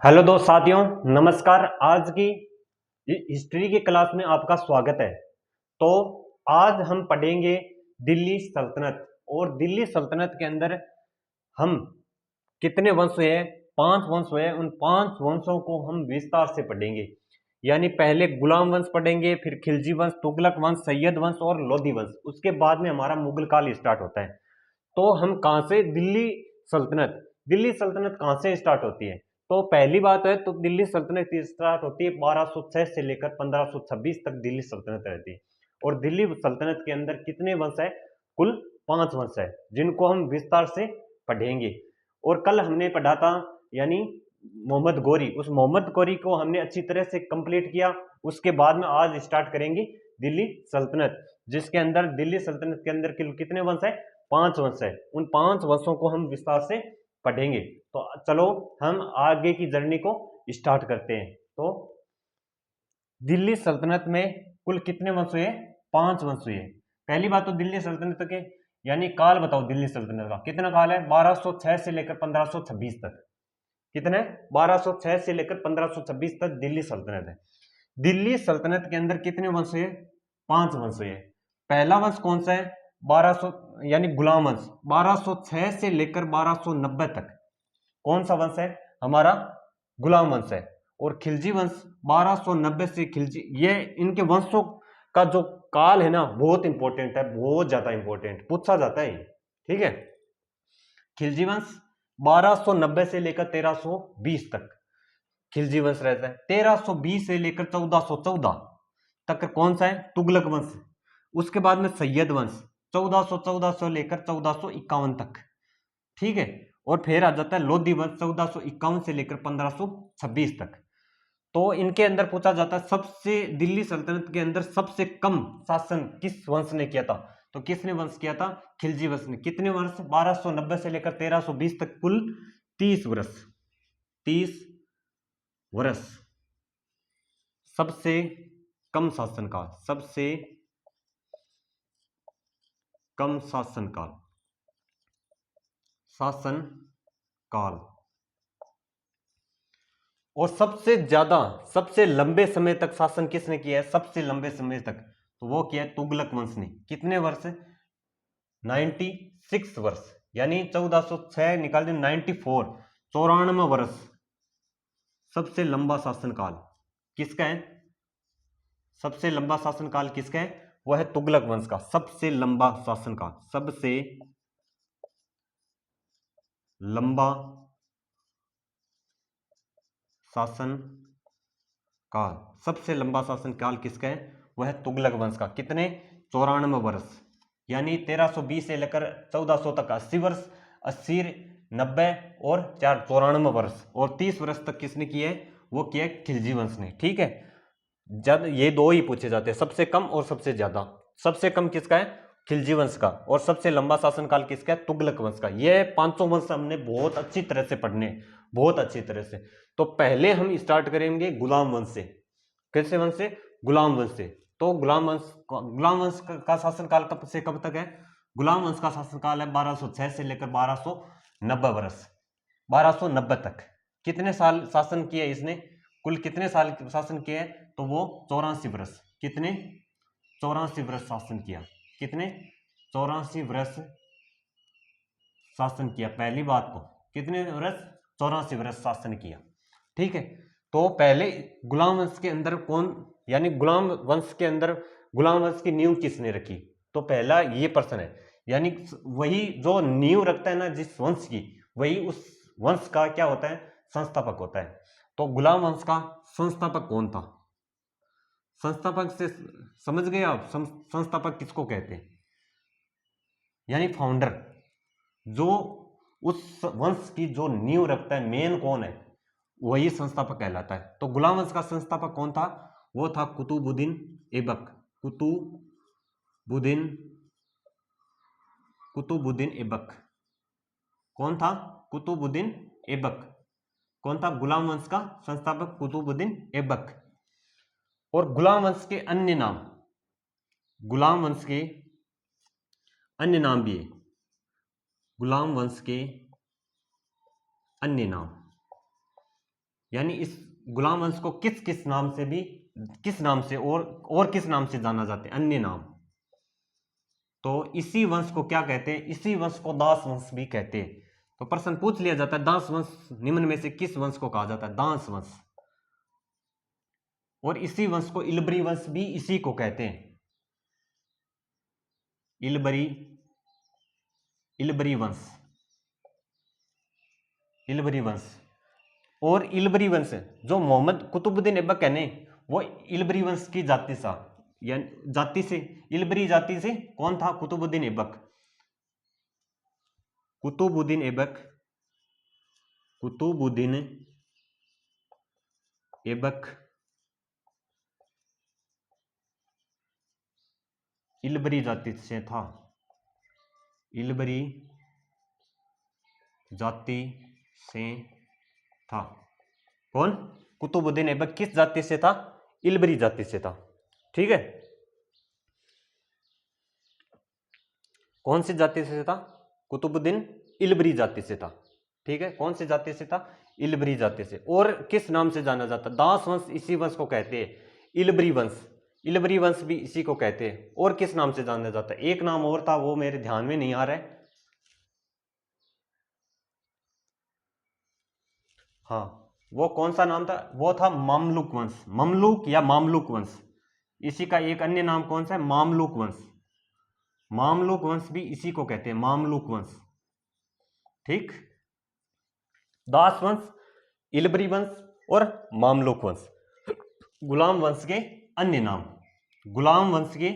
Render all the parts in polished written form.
Hello दोस्त साथियों, नमस्कार। आज की हिस्ट्री की क्लास में आपका स्वागत है। तो आज हम पढ़ेंगे दिल्ली सल्तनत। और दिल्ली सल्तनत के अंदर हम कितने वंश हुए हैं? 5 वंश हुए हैं। उन 5 वंशों को हम विस्तार से पढ़ेंगे। यानी पहले गुलाम वंश पढ़ेंगे, फिर खिलजी वंश, तुगलक वंश, सैयद वंश और लोधी वंश। उसके बाद में हमारा मुगल काल स्टार्ट होता है। तो हम कहां से दिल्ली सल्तनत कहां से स्टार्ट होती है? तो पहली बात है तो दिल्ली सल्तनत स्टार्ट होती है 1206 से लेकर 1526 तक दिल्ली सल्तनत रहती है। और दिल्ली सल्तनत के अंदर कितने वंश है? कुल 5 वंश है, जिनको हम विस्तार से पढ़ेंगे। और कल हमने पढ़ा था, यानी मोहम्मद गोरी, उस मोहम्मद गोरी को हमने अच्छी तरह से कंप्लीट किया। उसके बाद में आज स्टार्ट करेंगे दिल्ली सल्तनत, जिसके अंदर दिल्ली सल्तनत के अंदर कितने वंश है? 5 वंश है। उन 5 वंशों को हम विस्तार से पढ़ेंगे। तो चलो हम आगे की जर्नी को स्टार्ट करते हैं। तो दिल्ली सल्तनत में कुल कितने वंश हुए? 5 वंश हुए। पहली बात तो दिल्ली सल्तनत के यानी काल बताओ। दिल्ली सल्तनत का कितना काल है? 1206 से लेकर 1526 तक। कितने? 1206 से लेकर 1526 तक दिल्ली सल्तनत है। दिल्ली सल्तनत के अंदर कितने वंश हुए? 5 वंश हुए। पहला वंश कौन सा है? 1200 यानी गुलाम वंश, 1206 से लेकर 1290 तक। कौन सा वंश है? हमारा गुलाम वंश है। और खिलजी वंश 1290 से खिलजी, ये इनके वंशों का जो काल है ना, बहुत इंपॉर्टेंट है, बहुत ज्यादा इंपॉर्टेंट, पूछा जाता है। ठीक है। खिलजी वंश 1290 से लेकर 1320 तक खिलजी वंश रहता है। 1320 से लेकर 1414 तक कौन सा है? तुगलक वंश। उसके बाद में सैयद वंश 1414 से लेकर 1451 तक। ठीक है। और फिर आ जाता है लोधी वंश 1451 से लेकर 1526 तक। तो इनके अंदर पूछा जाता है सबसे, दिल्ली सल्तनत के अंदर सबसे कम शासन किस वंश ने किया था? तो किसने वंश किया था? खिलजी वंश ने। कितने वर्ष? 1290 से लेकर 1320 तक, कुल 30 वर्ष। 30 वर्ष सबसे कम शासनकाल, सबसे कम शासन काल। और सबसे ज्यादा, सबसे लंबे समय तक शासन किसने किया है? सबसे लंबे समय तक तो वो किया है तुगलक वंश ने। कितने वर्ष? 96 वर्ष। यानी 1406 निकाल दें 94, 94 वर्ष सबसे लंबा शासनकाल किसका है? सबसे लंबा शासनकाल किसका है? वह है तुगलक वंश का। सबसे लंबा शासनकाल, सबसे लंबा शासन काल, सबसे लंबा शासन काल किसका है? वह है तुगलक वंश का। कितने? 94 वर्ष। यानी 1320 से लेकर 1400 तक 80 वर्ष, 80, 90 और 4, 94 वर्ष। और 30 वर्ष तक किसने किए? वो किया खिलजी वंश ने। ठीक है। जब ये दो ही पूछे जाते हैं, सबसे कम और सबसे ज्यादा। सबसे कम किसका है? खिलजी वंश का। और सबसे लंबा शासनकाल किसका है? तुगलक वंश का। ये 500 वंश हमने बहुत अच्छी तरह से पढ़ने, बहुत अच्छी तरह से। तो पहले हम स्टार्ट करेंगे गुलाम वंश से। कैसे वंश से? गुलाम वंश से। तो गुलाम वंश का शासनकाल कब से कब तक है? गुलाम वंश का शासनकाल है 1206 से लेकर 1290 वर्ष, 1290 तक। कितने साल शासन किया इसने? कुल कितने साल शासन किया है? तो वो 84 वर्ष। कितने? 84 वर्ष शासन किया। कितने? 84 वर्ष शासन किया। पहली बात तो कितने वर्ष? 84 वर्ष शासन किया। ठीक है। तो पहले गुलाम वंश के अंदर कौन, यानी गुलाम वंश के अंदर गुलाम वंश की नींव किसने रखी? तो पहला ये प्रश्न है। यानी वही जो नींव रखता है ना जिस वंश की, वही उस वंश का क्या होता है? संस्थापक होता है। तो गुलाम वंश का संस्थापक कौन था? संस्थापक से समझ गए आप? संस्थापक किसको कहते हैं? यानी फाउंडर। जो उस वंश की जो नींव रखता है, मेन कौन है, वही संस्थापक कहलाता है। तो गुलाम वंश का संस्थापक कौन था? वो था कुतुबुद्दीन ऐबक। कुतुबुद्दीन कुतुबुद्दीन ऐबक। कौन था? कुतुबुद्दीन ऐबक। कौन था? गुलाम वंश का संस्थापक कुतुबुद्दीन ऐबक। और गुलाम वंश के अन्य नाम, गुलाम वंश के अन्य नाम भी है। गुलाम वंश के अन्य नाम, यानी इस गुलाम वंश को किस किस नाम से भी, किस नाम से और किस नाम से जाना जाता है, अन्य नाम। तो इसी वंश को क्या कहते हैं, इसी वंश को दास वंश भी कहते हैं। तो प्रश्न पूछ लिया जाता है, दास वंश निम्न में से किस वंश को कहा जाता है, दास वंश। और इसी वंश को इलबरी वंश भी इसी को कहते हैं, इलबरी, इलबरी वंश, इलबरी वंश। और इलबरी वंश जो मोहम्मद कुतुबुद्दीन ऐबक है ने, वो इलबरी वंश की जाति सा, यानी जाति से, इलबरी जाति से कौन था, कुतुबुद्दीन ऐबक। कुतुबुद्दीन ऐबक, कुतुबुद्दीन ऐबक इलबरी जाति से था, इलबरी जाति से था। कौन, कुतुबुद्दीन ऐबक किस जाति से था, इलबरी जाति से था। ठीक है, कौन सी जाति से था, कुतुबुद्दीन इलबरी जाति से था। ठीक है, कौन सी जाति से था, इलबरी जाति से। और किस नाम से जाना जाता, दास वंश इसी वंश को कहते हैं, इलबरी वंश, इलबरी वंश भी इसी को कहते हैं। और किस नाम से जाना जाता है, एक नाम और था, वो मेरे ध्यान में नहीं आ रहा है। हाँ, वो कौन सा नाम था, वो था मामलुक वंश, ममलुक या मामलुक वंश। इसी का एक अन्य नाम कौन सा है, मामलुक वंश। मामलुक वंश भी इसी को कहते हैं, मामलुक वंश। ठीक, दास वंश, इलबरी वंश और मामलुक वंश। गुलाम वंश के अन्य नाम, गुलाम वंश के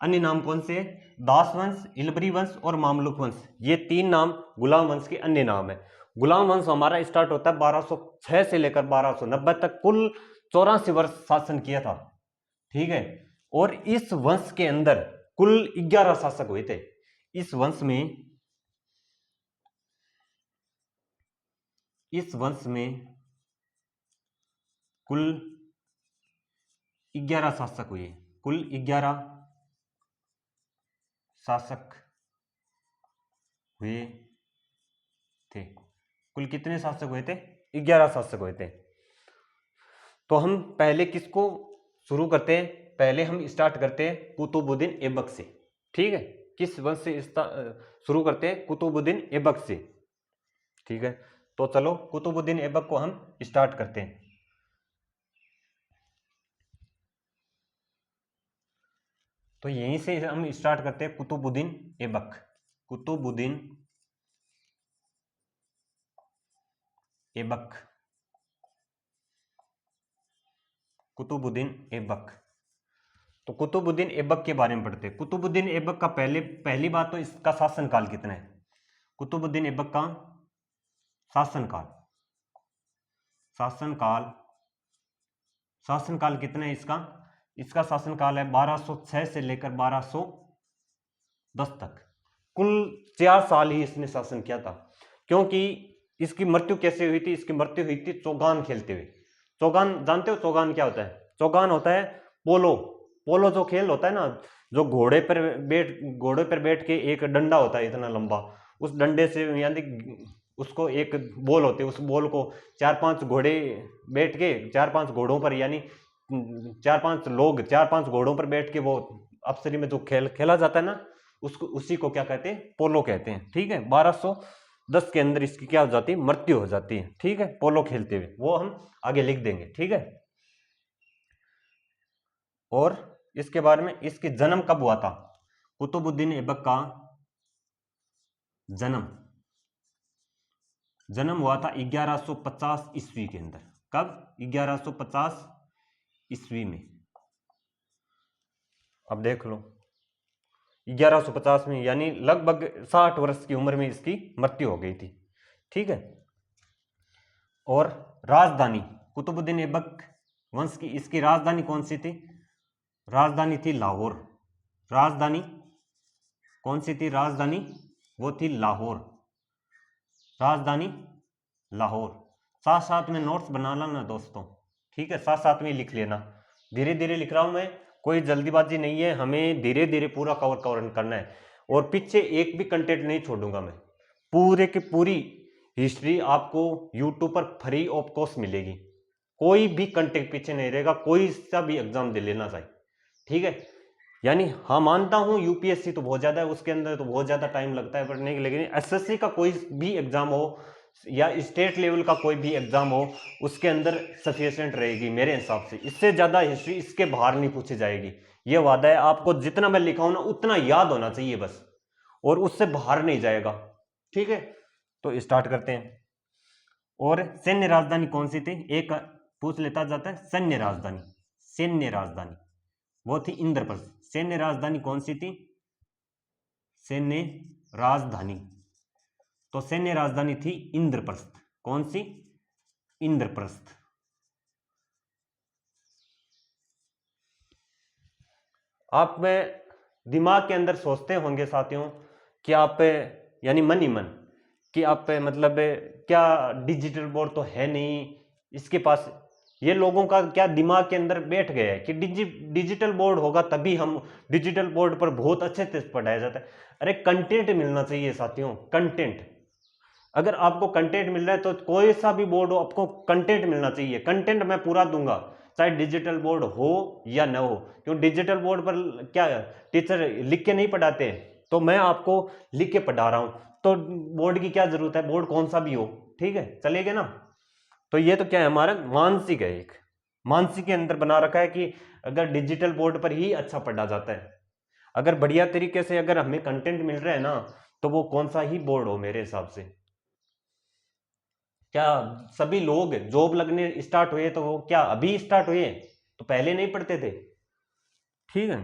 अन्य नाम कौन से हैं, दास वंश, इलबरी वंश और मामलुक वंश। ये तीन नाम गुलाम वंश के अन्य नाम है। गुलाम वंश हमारा स्टार्ट होता है 1206 से लेकर 1290 तक, कुल 84 वर्ष शासन किया था। ठीक है, और इस वंश के अंदर कुल 11 शासक हुए थे। इस वंश में, इस वंश में कुल 11 शासक हुए, कुल 11 शासक हुए थे। कुल कितने शासक हुए थे, 11 शासक हुए थे। तो हम पहले किसको शुरू करते हैं, पहले हम स्टार्ट करते हैं कुतुबुद्दीन ऐबक से। ठीक है, किस वंश से शुरू करते हैं, कुतुबुद्दीन ऐबक से। ठीक है, तो चलो कुतुबुद्दीन ऐबक को हम स्टार्ट करते हैं। तो यहीं से हम स्टार्ट करते हैं, कुतुबुद्दीन ऐबक, कुतुबुद्दीन ऐबक, कुतुबुद्दीन ऐबक। तो कुतुबुद्दीन ऐबक के बारे में पढ़ते हैं। कुतुबुद्दीन ऐबक का पहली बात तो इसका शासनकाल कितना है, कुतुबुद्दीन ऐबक का शासनकाल, शासनकाल, शासनकाल कितना है इसका, इसका शासनकाल है 1206 से लेकर 1210 तक। कुल 4 साल ही इसने शासन किया था। क्योंकि इसकी मृत्यु कैसे हुई थी, इसकी मृत्यु हुई थी चौगान खेलते हुए। चौगान जानते हो, चौगान क्या होता है, चौगान होता है पोलो, पोलो जो खेल होता है ना, जो घोड़े पर बैठ के एक डंडा होता है इतना लंबा, उस डंडे से यानी उसको एक बॉल होती है, उस बॉल को 4-5 घोड़े बैठ के, 4-5 घोड़ों पर, यानी 4-5 लोग 4-5 घोड़ों पर बैठ के वो अप्सरी में जो खेल खेला जाता है ना, उसको, उसी को क्या कहते हैं, पोलो कहते हैं। ठीक है, 1210 के अंदर इसकी क्या हो जाती है, मृत्यु हो जाती है। ठीक है, पोलो खेलते हुए, वो हम आगे लिख देंगे। ठीक है, और इसके बारे में, इसके जन्म कब हुआ था, कुतुबुद्दीन ऐबक का जन्म, जन्म हुआ था 1150 ईस्वी के अंदर। कब, 1150 ईस्वी में। अब देख लो, 1150 में, यानी लगभग 60 वर्ष की उम्र में इसकी मृत्यु हो गई थी। ठीक है, और राजधानी, कुतुबुद्दीन ऐबक वंश की इसकी राजधानी कौन सी थी, राजधानी थी लाहौर। राजधानी कौन सी थी, राजधानी वो थी लाहौर, राजधानी लाहौर। साथ साथ में नोट्स बना लेना दोस्तों। ठीक है, साथ साथ में लिख लेना, धीरे धीरे लिख रहा हूं मैं, कोई जल्दीबाजी नहीं है, हमें धीरे धीरे पूरा कवर करना है। और पीछे एक भी कंटेंट नहीं छोड़ूंगा मैं, पूरे की पूरी हिस्ट्री आपको यूट्यूब पर फ्री ऑफ कॉस्ट मिलेगी। कोई भी कंटेंट पीछे नहीं रहेगा, कोई सा भी एग्जाम दे लेना चाहिए, ठीक है। यानी हाँ मानता हूं यूपीएससी तो बहुत ज्यादा है, उसके अंदर तो बहुत ज्यादा टाइम लगता है पढ़ने के, लेकिन एसएससी का कोई भी एग्जाम हो या स्टेट लेवल का कोई भी एग्जाम हो, उसके अंदर सफिशिएंट रहेगी मेरे हिसाब से। इससे ज्यादा हिस्ट्री इसके बाहर नहीं पूछी जाएगी, ये वादा है। आपको जितना मैं लिखा हूं ना उतना याद होना चाहिए बस, और उससे बाहर नहीं जाएगा, ठीक है। तो स्टार्ट करते हैं। और सैन्य राजधानी कौन सी थी, एक पूछ लेता जाता है। सैन्य राजधानी, सैन्य राजधानी वो थी इंद्रप्रस्थ। सैन्य राजधानी कौन सी थी, सैन्य राजधानी, तो सैन्य राजधानी थी इंद्रप्रस्थ। कौन सी, इंद्रप्रस्थ। आप में दिमाग के अंदर सोचते होंगे साथियों कि आप यानी मन ही मन कि आप मतलब क्या डिजिटल बोर्ड तो है नहीं इसके पास, ये लोगों का क्या दिमाग के अंदर बैठ गया है कि डिजिटल बोर्ड होगा तभी हम, डिजिटल बोर्ड पर बहुत अच्छे से पढ़ाया जाता है। अरे कंटेंट मिलना चाहिए साथियों, कंटेंट। अगर आपको कंटेंट मिल रहा है तो कोई सा भी बोर्ड हो, आपको कंटेंट मिलना चाहिए। कंटेंट मैं पूरा दूंगा चाहे डिजिटल बोर्ड हो या न हो, क्यों डिजिटल बोर्ड पर क्या टीचर लिख के नहीं पढ़ाते, तो मैं आपको लिख के पढ़ा रहा हूं, तो बोर्ड की क्या जरूरत है, बोर्ड कौन सा भी हो, ठीक है, चलेगा ना। तो ये तो क्या है, हमारा मानसिक है, एक मानसिक के अंदर बना रखा है कि अगर डिजिटल बोर्ड पर ही अच्छा पढ़ा जाता है, अगर बढ़िया तरीके से अगर हमें कंटेंट मिल रहा है ना, तो वो कौन सा ही बोर्ड हो मेरे हिसाब से। क्या सभी लोग जॉब लगने स्टार्ट हुए तो वो क्या अभी स्टार्ट हुए, तो पहले नहीं पढ़ते थे, ठीक है।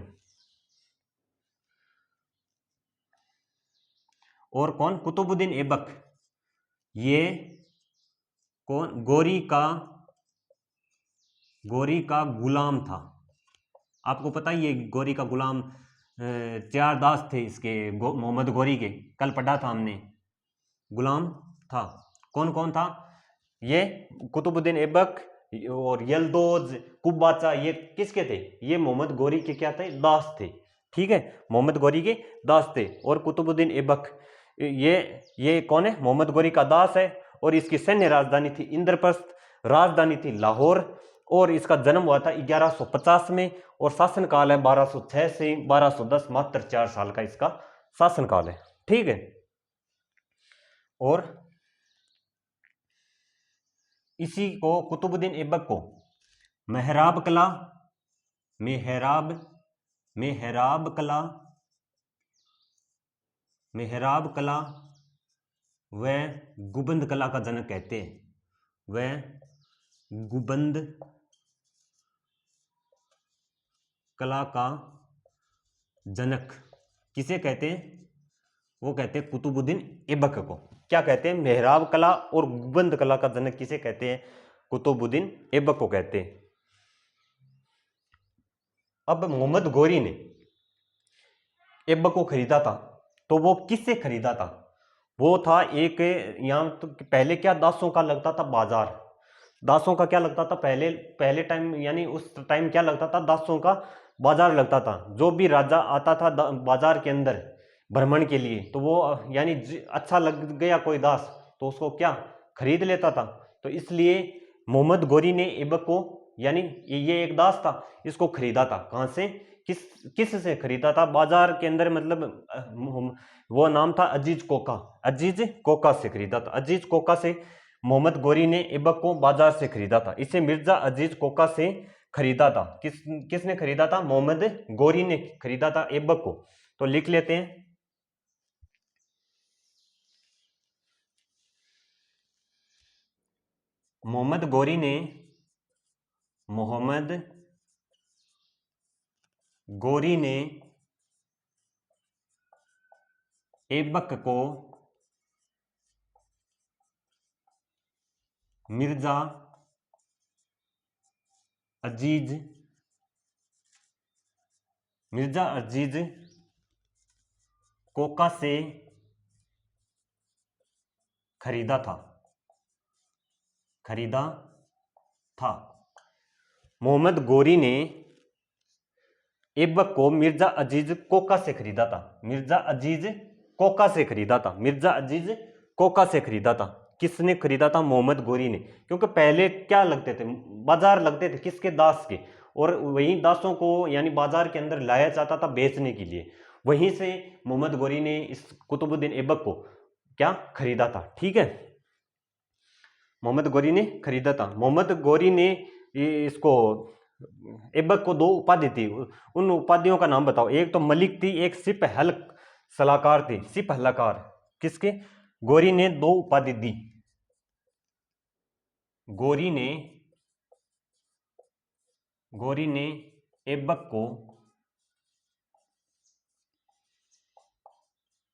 और कौन, कुतुबुद्दीन ऐबक, ये कौन, गोरी का गुलाम था। आपको पता ही ये गोरी का गुलाम, चार दास थे इसके, मोहम्मद गोरी के, कल पढ़ा था हमने, गुलाम था। कौन कौन था ये, कुतुबुद्दीन ऐबक और यलदौज कुबाचा, ये किसके थे, ये मोहम्मद गोरी के क्या थे, दास थे, ठीक है, मोहम्मद गोरी के दास थे। और कुतुबुद्दीन ऐबक ये कौन है, मोहम्मद गोरी का दास है, और इसकी सैन्य राजधानी थी इंद्रप्रस्थ, राजधानी थी लाहौर, और इसका जन्म हुआ था 1150 में, और शासनकाल है 1206 से 1210, मात्र 4 साल का इसका शासनकाल है, ठीक है। और इसी को कुतुबुद्दीन ऐबक को मेहराब कला, मेहराब मेहराब कला मेहराब कला व गुबंद कला का जनक कहते हैं, वह गुबंद कला का जनक किसे कहते हैं, वो कहते हैं कुतुबुद्दीन ऐबक को। क्या कहते हैं, मेहराब कला और गुबंद कला का जनक किसे कहते हैं, कुतुबुद्दीन ऐबक को कहते हैं। अब मोहम्मद गोरी ने ऐबक को खरीदा था, तो वो किससे खरीदा था, वो था एक, यहाँ तो पहले क्या दासों का लगता था बाजार, दासों का क्या लगता था पहले, पहले टाइम यानी उस टाइम क्या लगता था, दासों का बाजार लगता था। जो भी राजा आता था बाजार के अंदर भ्रमण के लिए, तो वो यानी अच्छा लग गया कोई दास तो उसको क्या खरीद लेता था। तो इसलिए मोहम्मद गोरी ने ऐबक को, यानी ये एक दास था, इसको खरीदा था। कहां से, किस से खरीदा था, बाजार के अंदर, मतलब वो नाम था अजीज कोका, अजीज कोका से खरीदा था। अजीज कोका से मोहम्मद गोरी ने ऐबक को बाजार से खरीदा था। इसे मिर्जा अजीज कोका से खरीदा था। किसने खरीदा था, मोहम्मद गोरी ने खरीदा था ऐबक को। तो लिख लेते हैं, मोहम्मद गोरी ने, मोहम्मद गोरी ने ऐबक को मिर्जा अजीज कोका से खरीदा था। मोहम्मद गोरी ने ऐबक को मिर्जा अजीज कोका से खरीदा था, मिर्जा अजीज कोका से खरीदा था, मिर्जा अजीज कोका से खरीदा था, किसने खरीदा था? मोहम्मद गोरी ने। क्योंकि पहले क्या लगते थे? बाजार लगते थे किसके? दास के। और वहीं दासों को यानी बाजार के अंदर लाया जाता था बेचने के लिए। वहीं से मोहम्मद गोरी ने इस कुतुबुद्दीन ऐबक को क्या खरीदा था। ठीक है, मोहम्मद गोरी ने खरीदा था। मोहम्मद गोरी ने इसको ऐबक को 2 उपाधि थी। उन उपाधियों का नाम बताओ। एक तो मलिक थी, एक सिप हल्क सलाहकार थी। सिप हलाकार किसके? गोरी ने 2 उपाधि दी। गोरी ने ऐबक को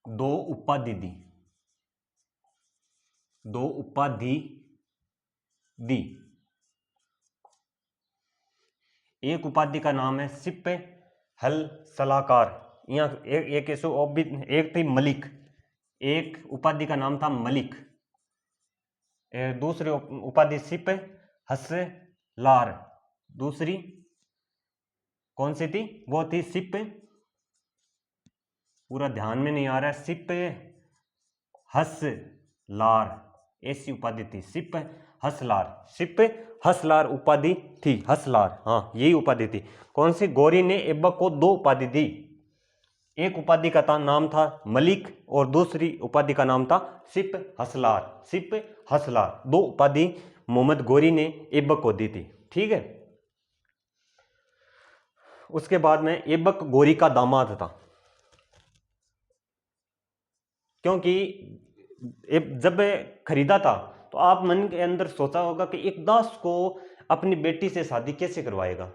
2 उपाधि दी। 2 उपाधि दी। एक उपाधि का नाम है सिप हल सलाहकार। यहाँ एक एक थी मलिक। एक उपाधि का नाम था मलिक। दूसरी उपाधि सिप हसलार। दूसरी कौन सी थी? वो थी सिप, पूरा ध्यान में नहीं आ रहा है, सिप हसलार। ऐसी उपाधि थी, सिप हसलार। सिप हसलार उपाधि थी। हसलार, हाँ यही उपाधि थी। कौन सी? गोरी ने ऐबक को 2 उपाधि दी। एक उपाधि का नाम था मलिक और दूसरी उपाधि का नाम था सिप हसलार। सिप हसलार 2 उपाधि मोहम्मद गोरी ने ऐबक को दी थी। ठीक है, उसके बाद में ऐबक गोरी का दामाद था। क्योंकि जब खरीदा था तो आप मन के अंदर सोचा होगा कि एक दास को अपनी बेटी से शादी कैसे करवाएगा।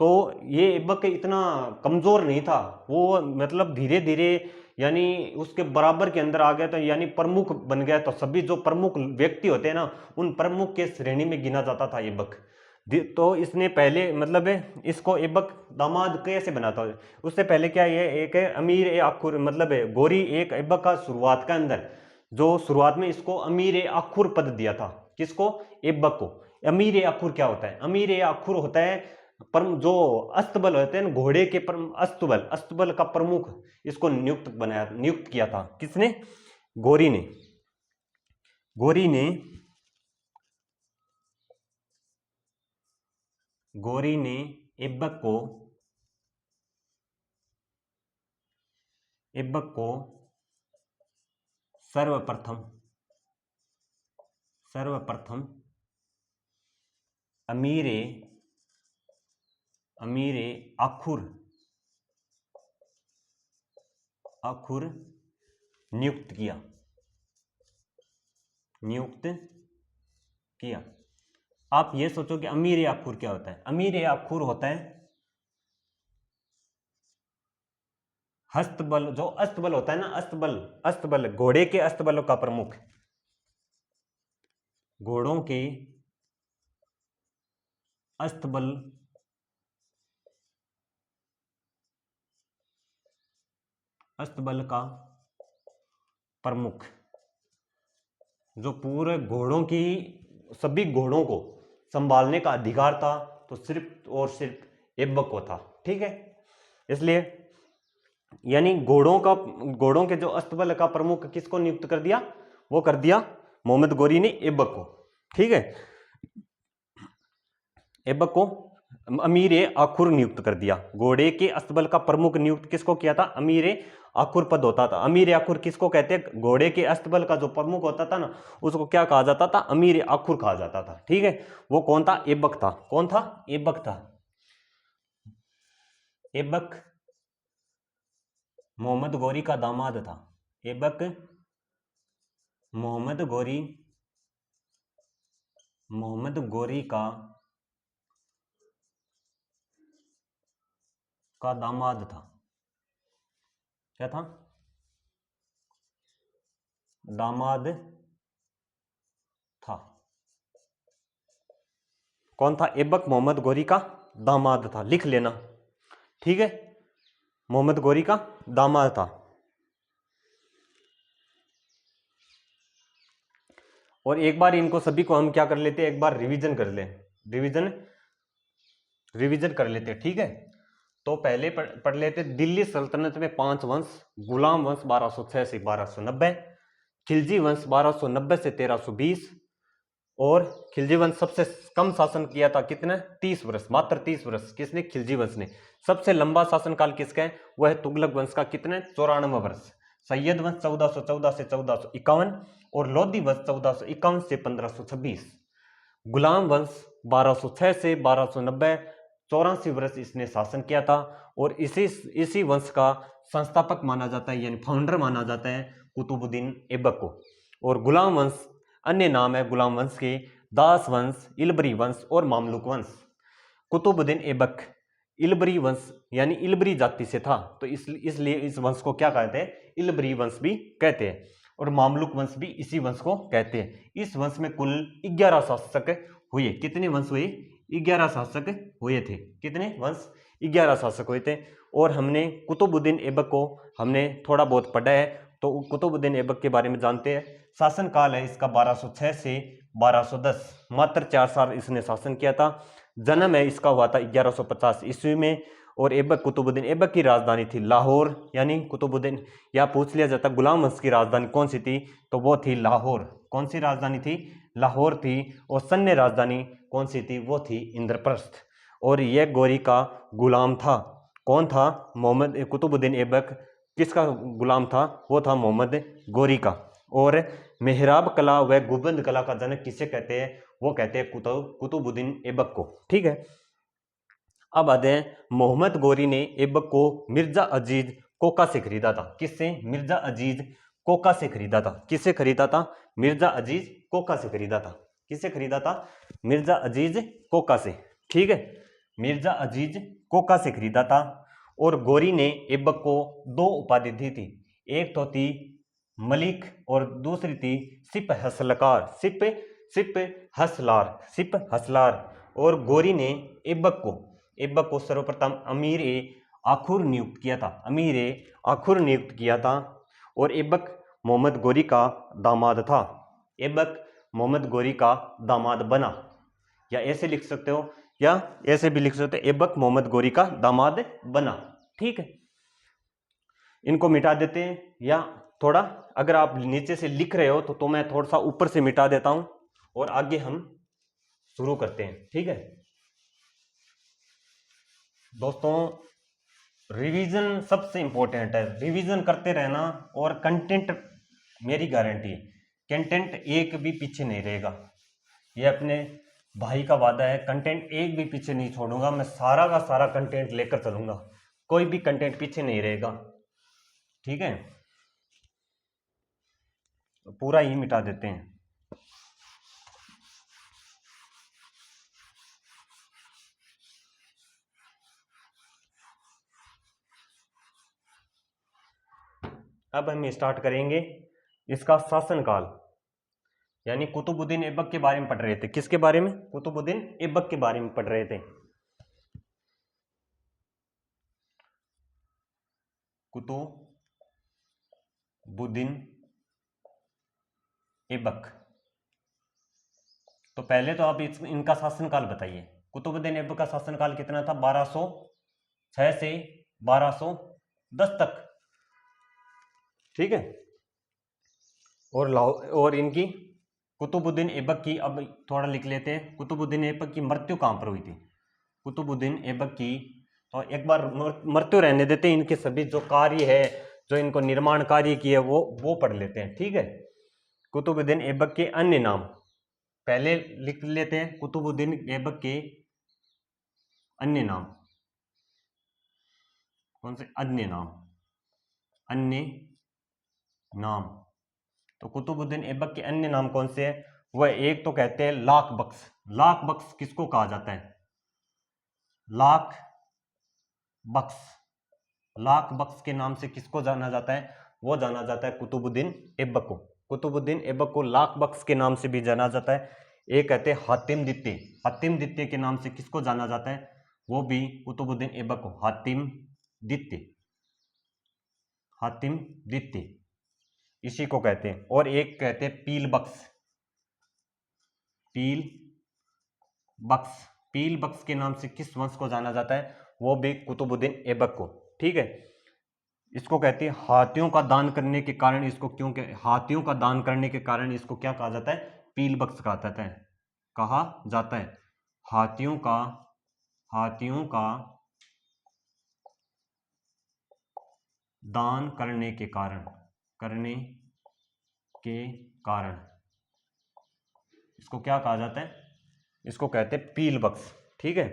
तो ये ऐबक इतना कमजोर नहीं था, वो मतलब धीरे धीरे यानी उसके बराबर के अंदर आ गया। तो यानी प्रमुख बन गया। तो सभी जो प्रमुख व्यक्ति होते हैं ना, उन प्रमुख के श्रेणी में गिना जाता था ऐबक। तो इसने पहले मतलब इसको ऐबक दामाद कैसे बनाता है? उससे पहले क्या, ये एक अमीर ए आखुर मतलब गोरी एक ऐबक का शुरुआत का अंदर जो शुरुआत में इसको अमीर ए आखुर पद दिया था। किसको? ऐबक को। अमीर ए आखुर क्या होता है? अमीर ए आखुर होता है जो अस्तबल होते हैं घोड़े के अस्तबल का प्रमुख इसको नियुक्त किया था। किसने? गोरी ने। गोरी ने ऐबक को सर्वप्रथम अमीरे आखुर नियुक्त किया। आप ये सोचो कि अमीर आखुर क्या होता है? अमीर आखुर होता है हस्तबल, जो अस्तबल होता है ना, अस्तबल घोड़े के अस्तबलों का प्रमुख। घोड़ों के अस्तबल का प्रमुख, जो पूरे घोड़ों की सभी घोड़ों को संभालने का अधिकार था तो सिर्फ और सिर्फ ऐबक को था। ठीक है, इसलिए यानी घोड़ों के जो अस्तबल का प्रमुख किसको नियुक्त कर दिया? वो कर दिया मोहम्मद गोरी ने ऐबक को। ठीक है, ऐबक को अमीर आखुर नियुक्त कर दिया। घोड़े के अस्तबल का प्रमुख नियुक्त किसको किया था? अमीर आखुर पद होता था। अमीर आखुर किसको कहते हैं? घोड़े के अस्तबल का जो प्रमुख होता था ना, उसको क्या कहा जाता था? अमीर आखुर कहा जाता था। ठीक है, वो कौन था? ऐबक था। कौन था? ऐबक था। ऐबक मोहम्मद गोरी का दामाद था। ऐबक मोहम्मद गोरी का दामाद था। क्या था? दामाद था। कौन था? ऐबक मोहम्मद गोरी का दामाद था। लिख लेना। ठीक है, मोहम्मद गोरी का दामाद था। और एक बार इनको सभी को हम क्या कर लेते हैं? एक बार रिवीजन कर लें। रिवीजन कर लेते हैं। ठीक है, तो पहले पढ़ लेते। दिल्ली सल्तनत में 5 वंश: गुलाम वंश 1206 से 1290, खिलजी वंश 1290 से 1320, और खिलजी वंश सबसे कम शासन किया था कितने, 30 वर्ष, मात्र 30 वर्ष। किसने, खिलजी वंश ने। सबसे लंबा शासनकाल किसका है, वह है तुगलक वंश का, कितने, 94 वर्ष। सैयद वंश 1414 से 1451, और लोधी वंश 1451 से 1526। गुलाम वंश 1206 से 1290, 84 वर्ष इसने शासन किया था, और इसी वंश का संस्थापक माना जाता है, यानी फाउंडर माना जाता है कुतुबुद्दीन ऐबक को। और गुलाम वंश अन्य नाम है गुलाम वंश के, दास वंश, इलबरी वंश और मामलुक वंश। कुतुबुद्दीन ऐबक इलबरी वंश यानी इलबरी जाति से था, तो इसलिए इस वंश को क्या कहते हैं, इलबरी वंश भी कहते हैं, और मामलुक वंश भी इसी वंश को कहते हैं। इस वंश में कुल 11 शासक हुए। कितने वंश हुए, 11 शासक हुए थे। कितने वंश, 11 शासक हुए थे। और हमने कुतुबुद्दीन ऐबक को हमने थोड़ा बहुत पढ़ा है, तो कुतुबुद्दीन ऐबक के बारे में जानते हैं। शासन काल है इसका 1206 से 1210, मात्र 4 साल इसने शासन किया था। जन्म है इसका हुआ था 1150 ईस्वी में, और ऐबक कुतुबुद्दीन ऐबक की राजधानी थी लाहौर, यानी कुतुबुद्दीन, या पूछ लिया जाता गुलाम वंश की राजधानी कौन सी थी, तो वो थी लाहौर। कौन सी राजधानी थी, लाहौर थी। और सैन्य राजधानी कौन सी थी, वो थी इंद्रप्रस्थ। और यह गोरी का गुलाम था। कौन था, मोहम्मद कुतुबुद्दीन ऐबक किसका गुलाम था, वो था मोहम्मद गोरी का। और मेहराब कला व गुंबद कला का जनक किसे कहते हैं, वो कहते हैं कुतुबुद्दीन ऐबक को। ठीक है, अब आते हैं, मोहम्मद गोरी ने ऐबक को मिर्जा अजीज कोका से खरीदा था। किससे, मिर्जा अजीज कोका से खरीदा था। किससे खरीदा था, मिर्जा अजीज कोका से खरीदा था। किससे खरीदा था, मिर्जा अजीज कोका से। ठीक है, मिर्जा अजीज कोका से खरीदा था। और गोरी ने ऐबक को 2 उपाधि दी थी। एक तो थी मलिक, और दूसरी थी सिप हसलकार, सिप हसलार, सिप हसलार। और गोरी ने ऐबक को सर्वप्रथम अमीर ए आखुर नियुक्त किया था। अमीर ए आखुर नियुक्त किया था। और ऐबक मोहम्मद गोरी का दामाद था। ऐबक मोहम्मद गोरी का दामाद बना, या ऐसे लिख सकते हो, या ऐसे भी लिख सकते हो, ऐबक मोहम्मद गोरी का दामाद बना। ठीक है, इनको मिटा देते हैं, या थोड़ा अगर आप नीचे से लिख रहे हो तो मैं थोड़ा सा ऊपर से मिटा देता हूं, और आगे हम शुरू करते हैं। ठीक है दोस्तों, रिवीजन सबसे इंपॉर्टेंट है। रिवीजन करते रहना, और कंटेंट मेरी गारंटी है, कंटेंट एक भी पीछे नहीं रहेगा। ये अपने भाई का वादा है, कंटेंट एक भी पीछे नहीं छोड़ूंगा। मैं सारा का सारा कंटेंट लेकर चलूंगा, कोई भी कंटेंट पीछे नहीं रहेगा। ठीक है, पूरा ही मिटा देते हैं। अब हम स्टार्ट करेंगे इसका शासनकाल, यानी कुतुबुद्दीन ऐबक के बारे में पढ़ रहे थे। किसके बारे में, कुतुबुद्दीन ऐबक के बारे में पढ़ रहे थे। कुतुबुद्दीन ऐबक, तो पहले तो आप इनका शासनकाल बताइए। कुतुबुद्दीन ऐबक का शासनकाल कितना था, 1206 से 1210 तक। ठीक है, और लाहौर, और इनकी कुतुबुद्दीन ऐबक की, अब थोड़ा लिख लेते हैं, कुतुबुद्दीन ऐबक की मृत्यु कहां पर हुई थी। कुतुबुद्दीन ऐबक की, तो एक बार मृत्यु रहने देते हैं, इनके सभी जो कार्य है, जो इनको निर्माण कार्य किए वो पढ़ लेते हैं। ठीक है, कुतुबुद्दीन ऐबक के अन्य नाम पहले लिख लेते हैं। कुतुबुद्दीन ऐबक के अन्य नाम कौन से, अन्य नाम, अन्य नाम। तो कुतुबुद्दीन ऐबक के अन्य नाम कौन से हैं, वह एक तो कहते हैं लाख बख्श। लाख बख्श किसको कहा जाता है, लाख बख्श। लाख बख्श के नाम से किसको जाना जाता है, वो जाना जाता है कुतुबुद्दीन ऐबक को। कुतुबुद्दीन ऐबक को लाख बख्श के नाम से भी जाना जाता है। एक कहते हैं हातिम द्वितीय। हातिम द्वितीय के नाम से किसको जाना जाता है, वो भी कुतुबुद्दीन ऐबक को, हातिम द्वितीय, हातिम द्वितीय इसी को कहते हैं। और एक कहते हैं पील बख्श, पील बख्श। पील बख्श के नाम से किस वंश को जाना जाता है, वो भी कुतुबुद्दीन ऐबक को। ठीक है, इसको कहते हैं हाथियों का दान करने के कारण इसको क्यों हाथियों का दान करने के कारण इसको क्या कहा जाता है? पील बख्श कहा जाता है, कहा जाता है। हाथियों का दान करने के कारण इसको क्या कहा जाता है? इसको कहते हैं पील बख्श। ठीक है,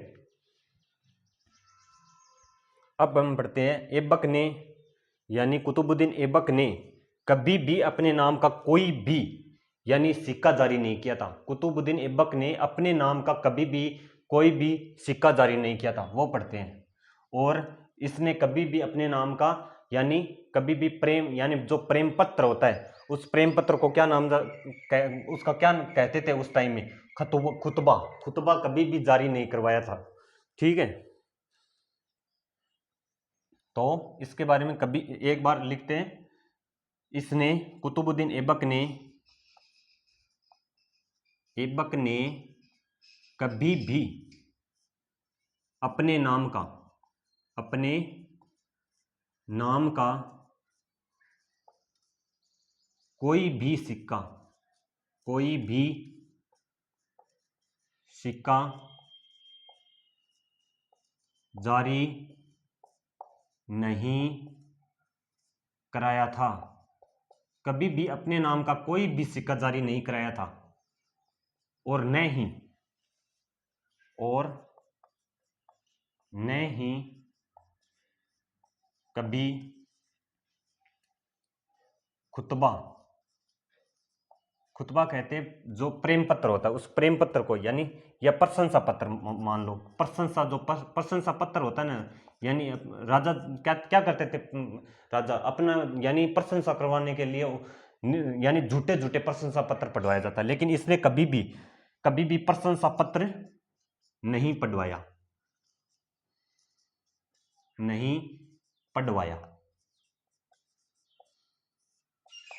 अब हम पढ़ते हैं, ऐबक ने यानी कुतुबुद्दीन ऐबक ने कभी भी अपने नाम का कोई भी यानी सिक्का जारी नहीं किया था। कुतुबुद्दीन ऐबक ने अपने नाम का कभी भी कोई भी सिक्का जारी नहीं किया था, वो पढ़ते हैं। और इसने कभी भी अपने नाम का यानी कभी भी प्रेम यानी जो प्रेम पत्र होता है उस प्रेम पत्र को क्या नाम उसका क्या कहते थे उस टाइम में? खुतबा कभी भी जारी नहीं करवाया था। ठीक है, तो इसके बारे में कभी एक बार लिखते हैं, इसने कुतुबुद्दीन ऐबक ने कभी भी अपने नाम का कोई भी सिक्का जारी नहीं कराया था। कभी भी अपने नाम का कोई भी सिक्का जारी नहीं कराया था और न ही कभी खुतबा कहते हैं जो प्रेम पत्र होता है उस प्रेम पत्र को यानी या प्रशंसा पत्र मान लो, प्रशंसा पत्र होता है ना, यानी राजा क्या क्या करते थे? राजा अपना यानी प्रशंसा करवाने के लिए यानी झूठे झूठे प्रशंसा पत्र पढ़वाया जाता है, लेकिन इसने कभी भी प्रशंसा पत्र नहीं पढ़वाया।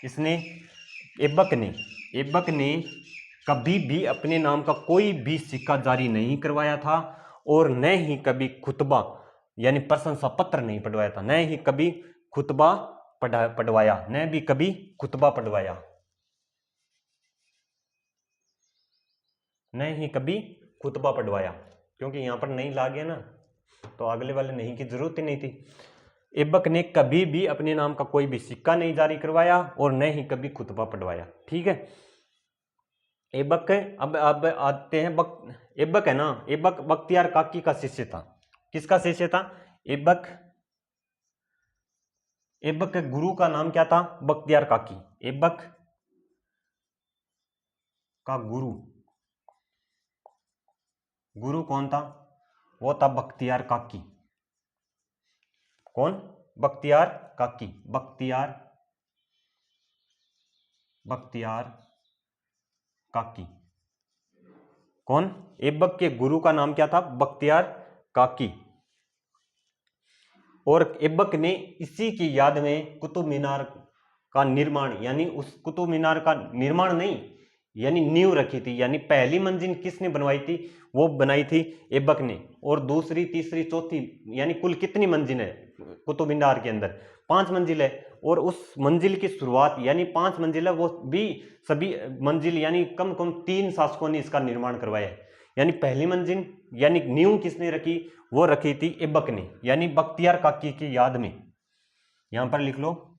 इसने ऐबक ने कभी भी अपने नाम का कोई भी सिक्का जारी नहीं करवाया था और न ही कभी खुतबा यानी प्रशंसा पत्र नहीं पढ़वाया था, न ही कभी खुतबा पढ़वाया, क्योंकि यहां पर नहीं ला गया ना, तो अगले वाले नहीं की जरूरत ही नहीं थी। ऐबक ने कभी भी अपने नाम का कोई भी सिक्का नहीं जारी करवाया और न ही कभी खुतबा पढ़वाया। ठीक है, ऐबक अब आते हैं ऐबक है ना, ऐबक बख्तियार काकी का शिष्य था। किसका शिष्य था? ऐबक के गुरु का नाम क्या था? बख्तियार काकी। ऐबक का गुरु कौन था? वो था बख्तियार काकी। कौन? बख्तियार काकी। बख्तियार काकी कौन? ऐबक के गुरु का नाम क्या था? बख्तियार काकी। और ऐबक ने इसी की याद में कुतुब मीनार का निर्माण यानी उस कुतुब मीनार का निर्माण नहीं यानी नींव रखी थी। यानी पहली मंजिल किसने बनवाई थी? वो बनाई थी ऐबक ने। और दूसरी, तीसरी, चौथी यानी कुल कितनी मंजिल है कुतुब मीनार के अंदर? 5 मंजिल है। और उस मंजिल की शुरुआत यानी 5 मंजिल है, वो भी सभी मंजिल यानी कम कम 3 शासकों ने इसका निर्माण करवाया है। यानी पहली मंजिल यानी नींव किसने रखी? वो रखी थी ऐबक ने, यानी बख्तियार काकी की याद में। यहां पर लिख लो,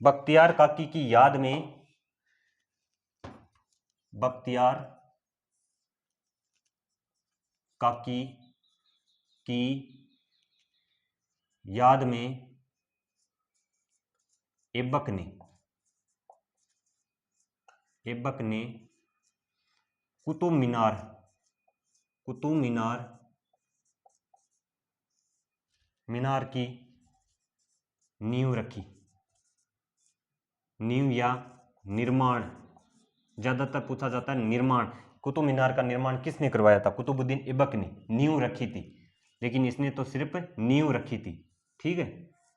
बख्तियार काकी की याद में, बख्तियार काकी की याद में ऐबक ने कुतुब मीनार की नींव रखी। नींव या निर्माण, ज्यादातर पूछा जाता है निर्माण। कुतुब मीनार का निर्माण किसने करवाया था? कुतुबुद्दीन ऐबक ने नींव रखी थी, लेकिन इसने तो सिर्फ नींव रखी थी। ठीक है,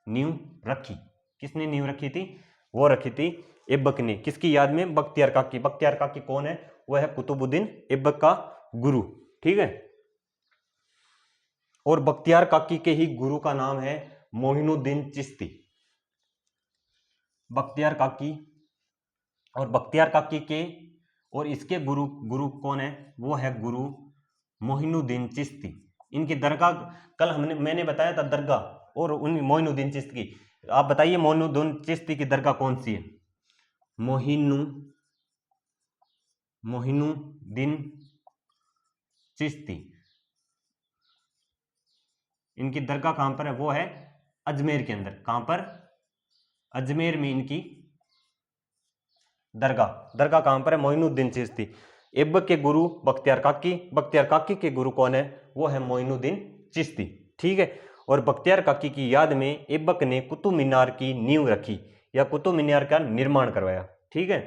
नींव रखी। किसने नींव रखी थी? वो रखी थी ऐबक ने। किसकी याद में? बख्तियार काकी। बख्तियार काकी कौन है? वह है कुतुबुद्दीन ऐबक का गुरु। ठीक है, और बख्तियार काकी के ही गुरु का नाम है मोइनुद्दीन चिश्ती। बख्तियार काकी और बख्तियार काकी के और इसके गुरु गुरु कौन है, वो है गुरु मोइनुद्दीन चिश्ती। इनकी दरगाह कल मैंने बताया था दरगाह और उन मोइनुद्दीन चिश्ती की। आप बताइए मोइनुद्दीन चिश्ती की दरगाह कौन सी है? मोइनुद्दीन चिश्ती। इनकी दरगाह कहां पर है? वो है अजमेर के अंदर। कहां पर? अजमेर में इनकी दरगाह कहां पर है? मोइनुद्दीन चिश्ती। ऐबक के गुरु बख्तियार काकी के गुरु कौन है? वो है मोइनुद्दीन चिश्ती। ठीक है। और बख्तियार काकी की याद में ऐबक ने कुतुब मीनार की नींव रखी या कुतुब मीनार का निर्माण करवाया। ठीक है।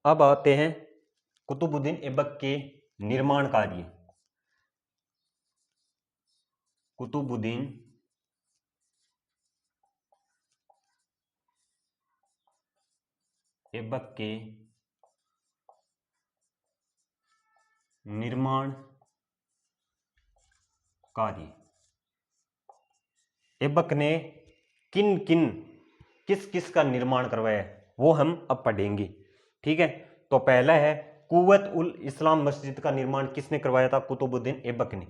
अब आते हैं कुतुबुद्दीन ऐबक के निर्माण कार्य। कुतुबुद्दीन ऐबक के निर्माण कार्य। ऐबक ने किस किस का निर्माण करवाया वो हम अब पढ़ेंगे। ठीक है। तो पहला है कुव्वत उल इस्लाम मस्जिद का निर्माण किसने करवाया था? कुतुबुद्दीन ऐबक ने।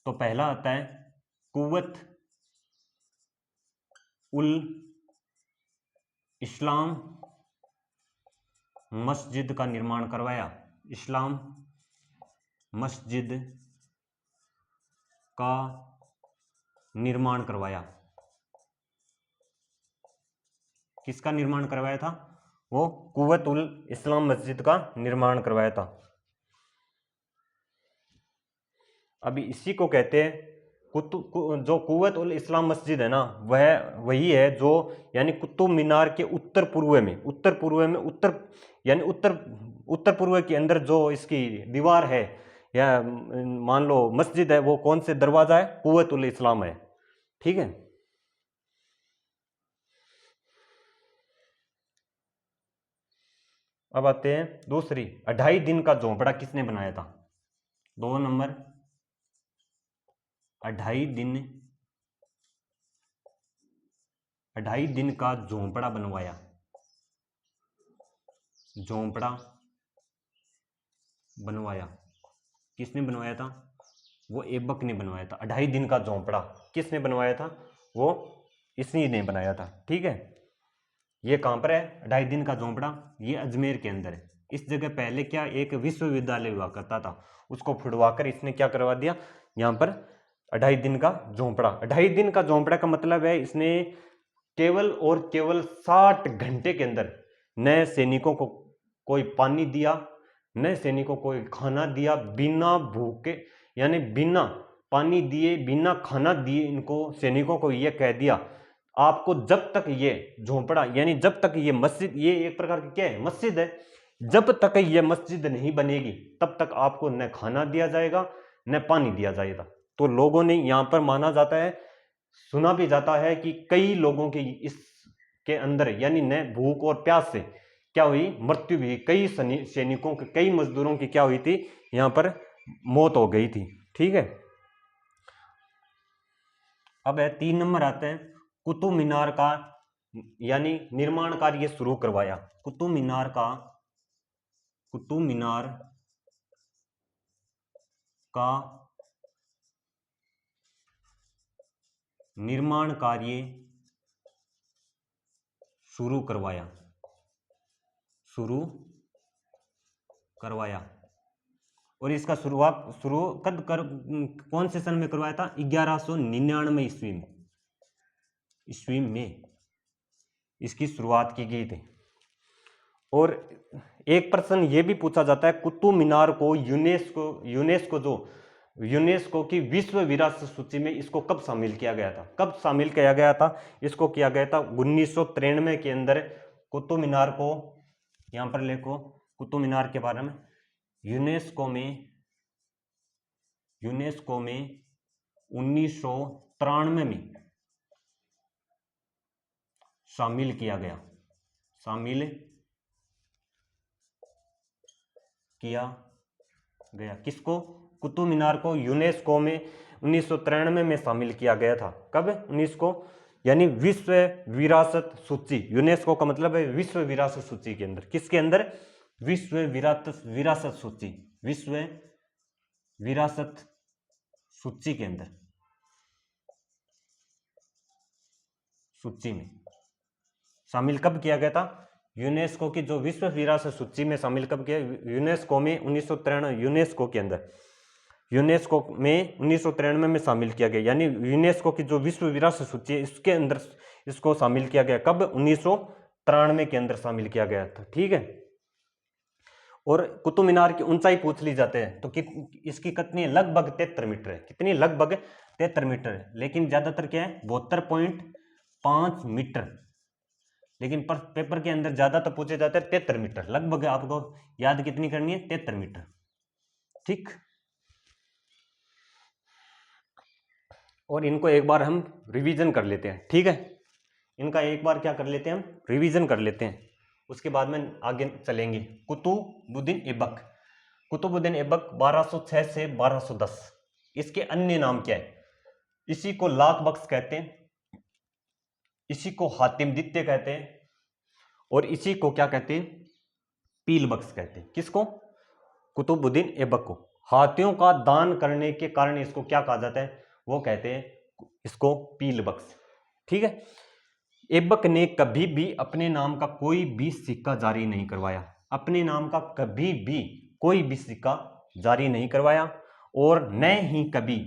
तो पहला आता है कुव्वत उल इस्लाम मस्जिद का निर्माण करवाया। इस्लाम मस्जिद का निर्माण करवाया। किसका निर्माण करवाया था? वो कुव्वत उल इस्लाम मस्जिद का निर्माण करवाया था। अभी इसी को कहते हैं जो कुव्वत उल इस्लाम मस्जिद है ना, वह वही है जो यानी कुतुब मीनार के उत्तर पूर्व के अंदर जो इसकी दीवार है या मान लो मस्जिद है, वो कौन से दरवाजा है? कुव्वत उल इस्लाम है। ठीक है। अब आते हैं दूसरी, 2.5 दिन का झोंपड़ा किसने बनाया था? 2 नंबर, 2.5 दिन का झोंपड़ा बनवाया। झोंपड़ा बनवाया किसने बनवाया था? वो ऐबक ने बनवाया था। 2.5 दिन का झोंपड़ा किसने बनवाया था? वो इसी ने बनाया था। ठीक है। ये कहां पर है 2.5 दिन का झोंपड़ा? ये अजमेर के अंदर है। इस जगह पहले क्या एक विश्वविद्यालय हुआ करता था, उसको फुड़वाकर इसने क्या करवा दिया, यहां पर 2.5 दिन का झोंपड़ा। 2.5 दिन का झोंपड़ा का मतलब है इसने केवल और केवल 60 घंटे के अंदर नए सैनिकों को कोई पानी दिया, नए सैनिकों को कोई खाना दिया, बिना भूखे यानी बिना पानी दिए बिना खाना दिए इनको सैनिकों को यह कह दिया, आपको जब तक ये झोंपड़ा यानी जब तक ये मस्जिद, ये एक प्रकार की क्या है? मस्जिद है, जब तक ये मस्जिद नहीं बनेगी तब तक आपको न खाना दिया जाएगा न पानी दिया जाएगा। तो लोगों ने यहां पर माना जाता है, सुना भी जाता है कि कई लोगों की इसके अंदर यानी न भूख और प्यास से क्या हुई? मृत्यु भी। कई सैनिकों के, कई मजदूरों की क्या हुई थी? यहां पर मौत हो गई थी। ठीक है। अब 3 नंबर आते हैं कुतुब मीनार का यानी निर्माण कार्य शुरू करवाया। कुतुब मीनार का निर्माण कार्य शुरू करवाया और इसका कौन से सन में करवाया था? 1199 ईस्वी में इसकी शुरुआत की गई थी। और एक प्रश्न ये भी पूछा जाता है कुतुब मीनार को यूनेस्को की विश्व विरासत सूची में इसको कब शामिल किया गया था? कब शामिल किया गया था? इसको किया गया था 1993 के अंदर। कुतुब मीनार को यहां पर लिखो, कुतुब मीनार के बारे में यूनेस्को में 1993 में शामिल किया गया। किसको? कुतुब मीनार को यूनेस्को में 1993 में शामिल किया गया था। कब? 19 को, यानी विश्व विरासत सूची। यूनेस्को का मतलब है विश्व विरासत सूची के अंदर। किसके अंदर? विश्व विरासत सूची, विश्व विरासत सूची के अंदर, सूची में शामिल कब किया गया था? यूनेस्को की जो विश्व विरासत सूची में शामिल कब किया? यूनेस्को में 1993, यूनेस्को के अंदर, यूनेस्को में 1993 में शामिल किया गया। यानी यूनेस्को की जो विश्व विरासत सूची है इसके अंदर इसको शामिल किया गया। कब? 1993 के अंदर शामिल किया गया था। ठीक है। और कुतुब मीनार की ऊंचाई पूछ ली जाते हैं तो इसकी कितनी है? लगभग 73 मीटर है। कितनी? लगभग 73 मीटर है। लेकिन ज्यादातर क्या है? 72.5 मीटर। लेकिन पर पेपर के अंदर ज्यादा तो पूछे जाते हैं 73 मीटर। लगभग आपको याद कितनी करनी है? 73 मीटर। ठीक। और इनको एक बार हम रिवीजन कर लेते हैं। ठीक है, इनका एक बार क्या कर लेते हैं? हम रिवीजन कर लेते हैं, उसके बाद में आगे चलेंगे। कुतुबुद्दीन ऐबक, कुतुबुद्दीन ऐबक 1206 से 1210। इसके अन्य नाम क्या है? इसी को लाख बख्श कहते हैं, इसी को हातिम द्वितीय कहते हैं, और इसी को क्या कहते हैं? पील बख्श कहते हैं। किसको? कुतुबुद्दीन ऐबक को। हाथियों का दान करने के कारण इसको क्या कहा जाता है? वो कहते हैं इसको पील बख्श। ठीक है। ऐबक ने कभी भी अपने नाम का कोई भी सिक्का जारी नहीं करवाया। अपने नाम का कभी भी कोई भी सिक्का जारी नहीं करवाया, और न ही कभी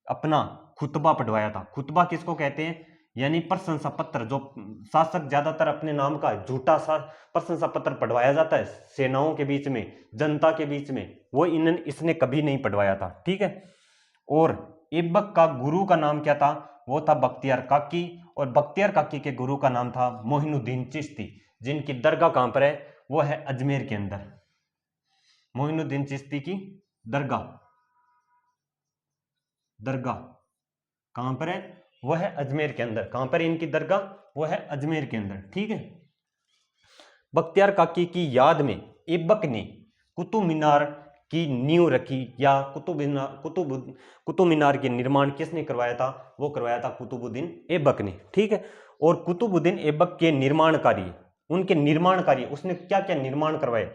अपना खुतबा पढ़वाया था। खुतबा किसको कहते हैं? यानी प्रशंसा पत्र, जो शासक ज्यादातर अपने नाम का झूठा सा प्रशंसा पत्र पढ़वाया जाता है सेनाओं के बीच में, जनता के बीच में, वो इसने कभी नहीं पढ़वाया था। ठीक है। और ऐबक का गुरु का नाम क्या था? वो था बख्तियार काकी, और बख्तियार काकी के गुरु का नाम था मोइनुद्दीन चिश्ती, जिनकी दरगाह कहां पर है? वो है अजमेर के अंदर। मोइनुद्दीन चिश्ती की दरगाह, दरगाह कहां पर है? वो है अजमेर के अंदर। कहां पर इनकी दरगाह? वो है अजमेर के अंदर। ठीक है। बख्तियार काकी की याद में ऐबक ने कुतुब मीनार की नींव रखी, या कुतुब मीनार के निर्माण किसने करवाया था? वो करवाया था कुतुबुद्दीन ऐबक ने। ठीक है। और कुतुबुद्दीन ऐबक के निर्माण कार्य, उनके निर्माण कार्य, उसने क्या क्या निर्माण करवाए?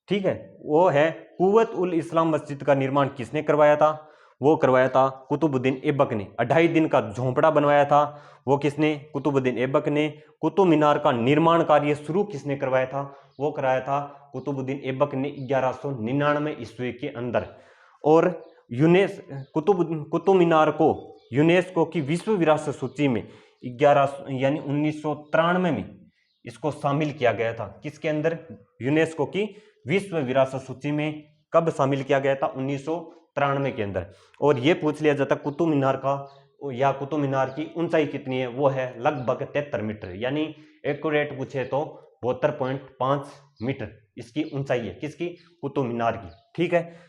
ठीक है, वो है कुव्वत उल इस्लाम मस्जिद का निर्माण किसने करवाया था? वो करवाया था कुतुबुद्दीन ऐबक ने। 2.5 दिन का झोंपड़ा बनवाया था, वो किसने? कुतुबुद्दीन ऐबक ने। कुतुब मीनार का निर्माण कार्य शुरू किसने करवाया था? वो कराया था कुतुबुद्दीन ऐबक ने 1199 ईस्वी के अंदर। और कुतुब मीनार को यूनेस्को की विश्व विरासत सूची में 1993 में इसको शामिल किया गया था। किसके अंदर? यूनेस्को की विश्व विरासत सूची में। कब शामिल किया गया था? 1993 के अंदर। और यह पूछ लिया जाता कुतुब मीनार का, या कुतुब मीनार की ऊंचाई कितनी है? वो है लगभग 73 मीटर, यानी एक्यूरेट पूछे तो 72.5 मीटर इसकी ऊंचाई है। किसकी? कुतुब मीनार की। ठीक है।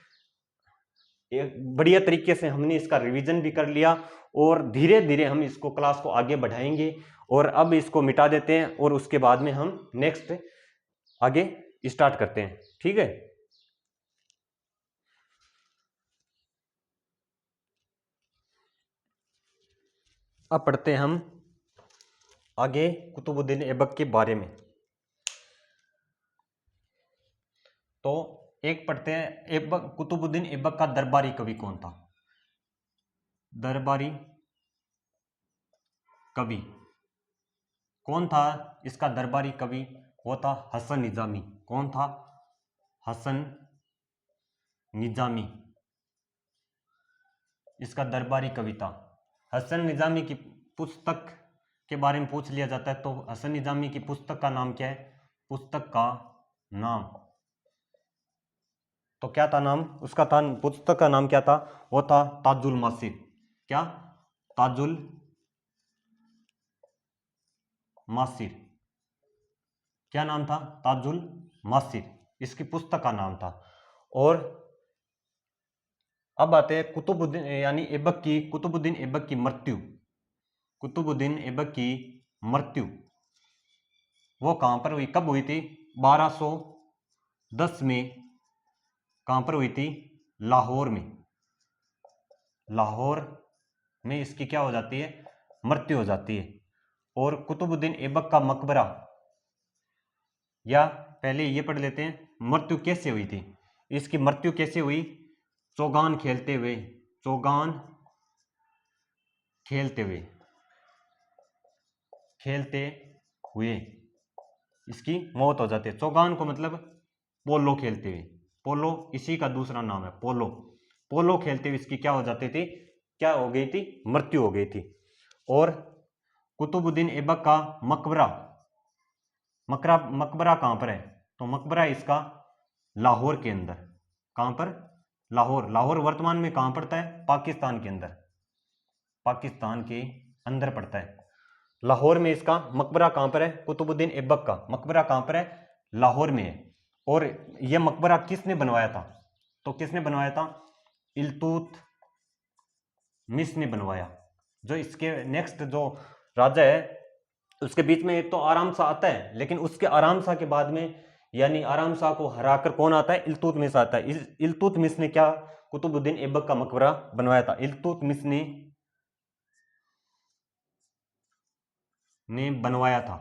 एक बढ़िया तरीके से हमने इसका रिवीजन भी कर लिया, और धीरे धीरे हम इसको क्लास को आगे बढ़ाएंगे। और अब इसको मिटा देते हैं, और उसके बाद में हम नेक्स्ट आगे स्टार्ट करते हैं। ठीक है। अब पढ़ते हैं हम आगे कुतुबुद्दीन ऐबक के बारे में। तो एक पढ़ते हैं, ऐबक, कुतुबुद्दीन ऐबक का दरबारी कवि कौन था? दरबारी कवि कौन था? इसका दरबारी कवि वो था हसन निजामी। कौन था? हसन निजामी इसका दरबारी कवि था। हसन निजामी की पुस्तक के बारे में पूछ लिया जाता है, तो हसन निजामी की पुस्तक का नाम क्या है? पुस्तक का नाम, तो क्या था नाम उसका? था, पुस्तक का नाम क्या था? वो था ताजुल मासिर। क्या? ताजुल मासिर। क्या नाम था? ताजुल मासिर इसकी पुस्तक का नाम था। और अब आते हैं कुतुबुद्दीन, यानी ऐबक की, कुतुबुद्दीन ऐबक की मृत्यु। कुतुबुद्दीन ऐबक की मृत्यु वो कहां पर हुई? कब हुई थी? 1210 में। कहां पर हुई थी? लाहौर में इसकी क्या हो जाती है, मृत्यु हो जाती है। और कुतुबुद्दीन ऐबक का मकबरा, या पहले ये पढ़ लेते हैं मृत्यु कैसे हुई थी। इसकी मृत्यु कैसे हुई, चौगान खेलते हुए इसकी मौत हो जाती है। चौगान को मतलब पोलो खेलते हुए, पोलो इसी का दूसरा नाम है, पोलो खेलते हुए इसकी क्या हो जाती थी, क्या हो गई थी, मृत्यु हो गई थी। और कुतुबुद्दीन ऐबक का मकबरा कहां पर है, तो मकबरा इसका लाहौर के अंदर। कहां पर, लाहौर वर्तमान में कहां पड़ता है, पाकिस्तान के अंदर पड़ता है। लाहौर में इसका मकबरा कहां पर है, कुतुबुद्दीन ऐबक का मकबरा कहां पर है, लाहौर में है। और यह मकबरा किसने बनवाया था, तो किसने बनवाया था, इल्तुतमिश ने बनवाया। जो इसके नेक्स्ट जो राजा है उसके बीच में एक तो आराम शाह आता है, लेकिन उसके आराम शाह के बाद में यानी आराम शाह को हराकर कौन आता है, इल्तुतमिश आता है। इल्तुतमिश ने क्या कुतुबुद्दीन ऐबक का मकबरा बनवाया था। इल्तुतमिश ने बनवाया था।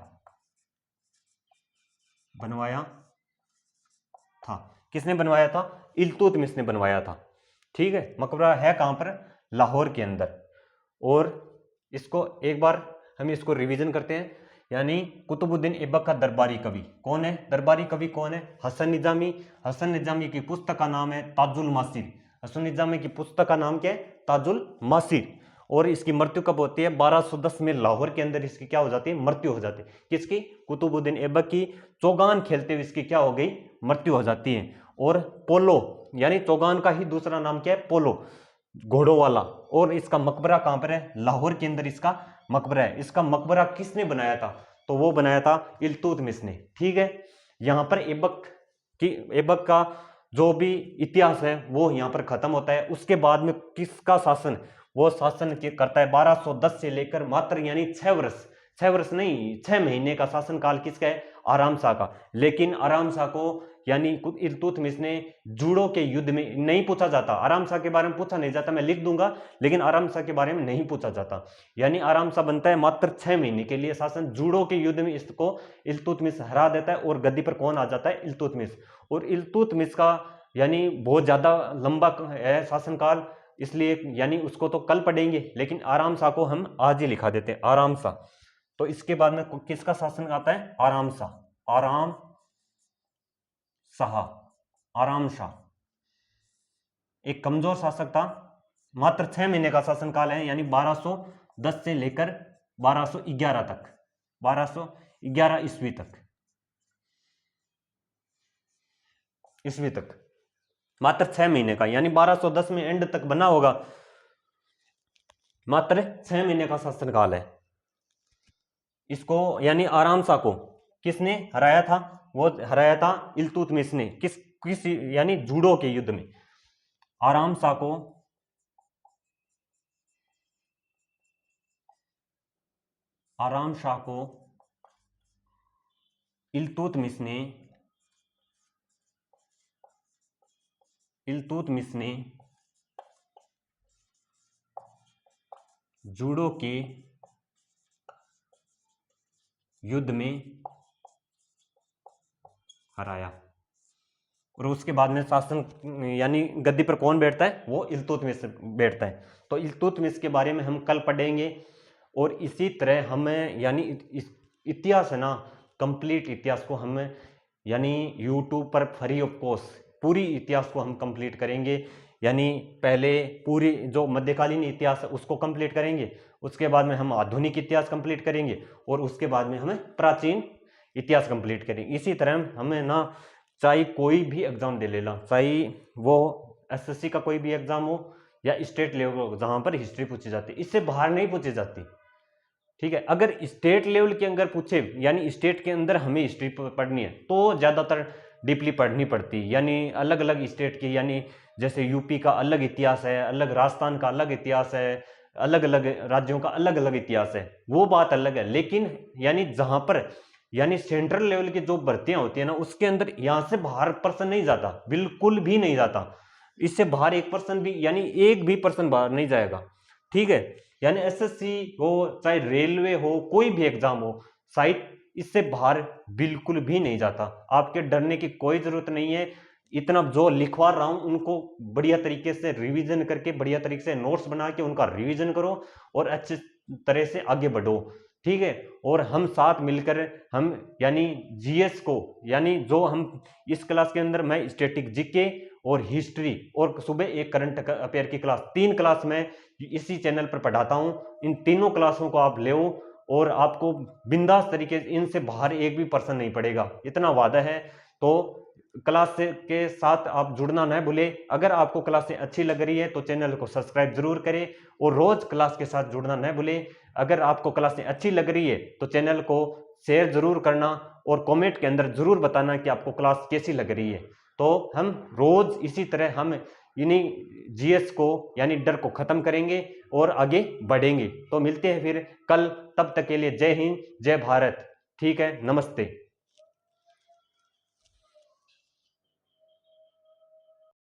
किसने बनवाया था, इल्तुतमिश ने बनवाया था। ठीक है, मकबरा है कहां पर, लाहौर के अंदर। और इसको एक बार हम इसको रिवीजन करते हैं। यानी कुतुबुद्दीन ऐबक का दरबारी कवि कौन है, हसन निजामी की पुस्तक का नाम है ताजुल मासिर। हसन निजामी की पुस्तक का नाम क्या है, ताजुल मासिर। और इसकी मृत्यु कब होती है, 1210 में लाहौर के अंदर इसकी क्या हो जाती है, मृत्यु हो जाती है। किसकी, कुतुबुद्दीन ऐबक की। चौगान खेलते हुए इसकी क्या हो गई, मृत्यु हो जाती है। और पोलो यानी चौगान का ही दूसरा नाम क्या है, पोलो, घोड़ों वाला। और इसका मकबरा कहां पर है, लाहौर के अंदर इसका मकबरा है। इसका मकबरा किसने बनाया था, तो वो बनाया था इल्तुतमिश ने। ठीक है, यहां पर ऐबक का जो भी इतिहास है वो यहां पर खत्म होता है। उसके बाद में किसका शासन, वो शासन करता है 1210 से लेकर मात्र यानी 6 वर्ष नहीं 6 महीने का शासन काल किसका है, आराम शाह का। लेकिन आराम शाह को यानी इल्तुतमिश ने जूडो के युद्ध में नहीं पूछा जाता, आराम शाह के बारे में पूछा नहीं जाता, मैं लिख दूंगा, लेकिन आराम शाह के बारे में नहीं पूछा जाता। यानी आराम शाह बनता है मात्र 6 महीने के लिए शासन। जूडो के युद्ध में इसको इल्तुतमिश हरा देता है और गद्दी पर कौन आ जाता है, इल्तुतमिश। और इल्तुतमिश का यानी बहुत ज्यादा लंबा है शासनकाल, इसलिए यानी उसको तो कल पढ़ेंगे, लेकिन आराम शाह को हम आज ही लिखा देते हैं, आराम शाह। तो इसके बाद में किसका शासन आता है, आराम शाह। एक कमजोर शासक था, मात्र 6 महीने का शासनकाल है, यानी 1210 से लेकर 1211 तक, 1211 ईस्वी तक मात्र 6 महीने का, यानी 1210 में एंड तक बना होगा, मात्र 6 महीने का शासनकाल है। इसको यानी आराम शाह को किसने हराया था, वो हराया था इल्तुतमिश ने। किस यानी जूडो के युद्ध में आराम शाह को इल्तुतमिश ने जूडो के युद्ध में हराया। और उसके बाद में शासन यानी गद्दी पर कौन बैठता है, वो इल्तुतमिश बैठता है। तो इल्तुतमिश के बारे में हम कल पढ़ेंगे। और इसी तरह हमें यानी इतिहास है ना, कंप्लीट इतिहास को हम यानी यूट्यूब पर फ्री ऑफ कॉस्ट पूरी इतिहास को हम कंप्लीट करेंगे। यानी पहले पूरी जो मध्यकालीन इतिहास है उसको कंप्लीट करेंगे, उसके बाद में हम आधुनिक इतिहास कंप्लीट करेंगे, और उसके बाद में हमें प्राचीन इतिहास कंप्लीट करेंगे। इसी तरह हमें ना चाहे कोई भी एग्जाम दे लेना, चाहे वो एसएससी का कोई भी एग्जाम हो या स्टेट लेवल हो, जहां पर हिस्ट्री पूछी जाती है, इससे बाहर नहीं पूछी जाती। ठीक है, अगर स्टेट लेवल के अंदर पूछे यानी स्टेट के अंदर हमें हिस्ट्री पढ़नी है तो ज्यादातर डीपली पढ़नी पड़ती है। यानी अलग अलग स्टेट की, यानी जैसे यूपी का अलग इतिहास है, अलग राजस्थान का अलग इतिहास है, अलग अलग राज्यों का अलग अलग इतिहास है, वो बात अलग है। लेकिन यानी जहां पर यानी सेंट्रल लेवल की जो भर्तियां होती है ना, उसके अंदर यहां से बाहर पर्सन नहीं जाता, बिल्कुल भी नहीं जाता। इससे बाहर 1% भी, यानी 1% बाहर नहीं जाएगा, ठीक है। यानी एसएससी हो चाहे रेलवे हो, कोई भी एग्जाम हो, शायद इससे बाहर बिल्कुल भी नहीं जाता। आपके डरने की कोई जरूरत नहीं है। इतना जो लिखवा रहा हूं उनको बढ़िया तरीके से रिवीजन करके, बढ़िया तरीके से नोट्स बना के उनका रिवीजन करो और अच्छे तरह से आगे बढ़ो, ठीक है। और हम साथ मिलकर हम यानी जीएस को, यानी जो हम इस क्लास के अंदर मैं स्टैटिक जीके और हिस्ट्री और सुबह एक करंट अफेयर की क्लास, 3 क्लास में इसी चैनल पर पढ़ाता हूं। इन तीनों क्लासों को आप ले और आपको बिंदास तरीके से इनसे बाहर 1% नहीं पड़ेगा, इतना वादा है। तो क्लास के साथ आप जुड़ना न भूले। अगर आपको क्लासें अच्छी लग रही है तो चैनल को सब्सक्राइब जरूर करें और रोज क्लास के साथ जुड़ना न भूले। अगर आपको क्लासें अच्छी लग रही है तो चैनल को शेयर जरूर करना और कमेंट के अंदर जरूर बताना कि आपको क्लास कैसी लग रही है। तो हम रोज इसी तरह हम इन्हीं जीएस को यानी डर को खत्म करेंगे और आगे बढ़ेंगे। तो मिलते हैं फिर कल, तब तक के लिए जय हिंद जय भारत, ठीक है, नमस्ते।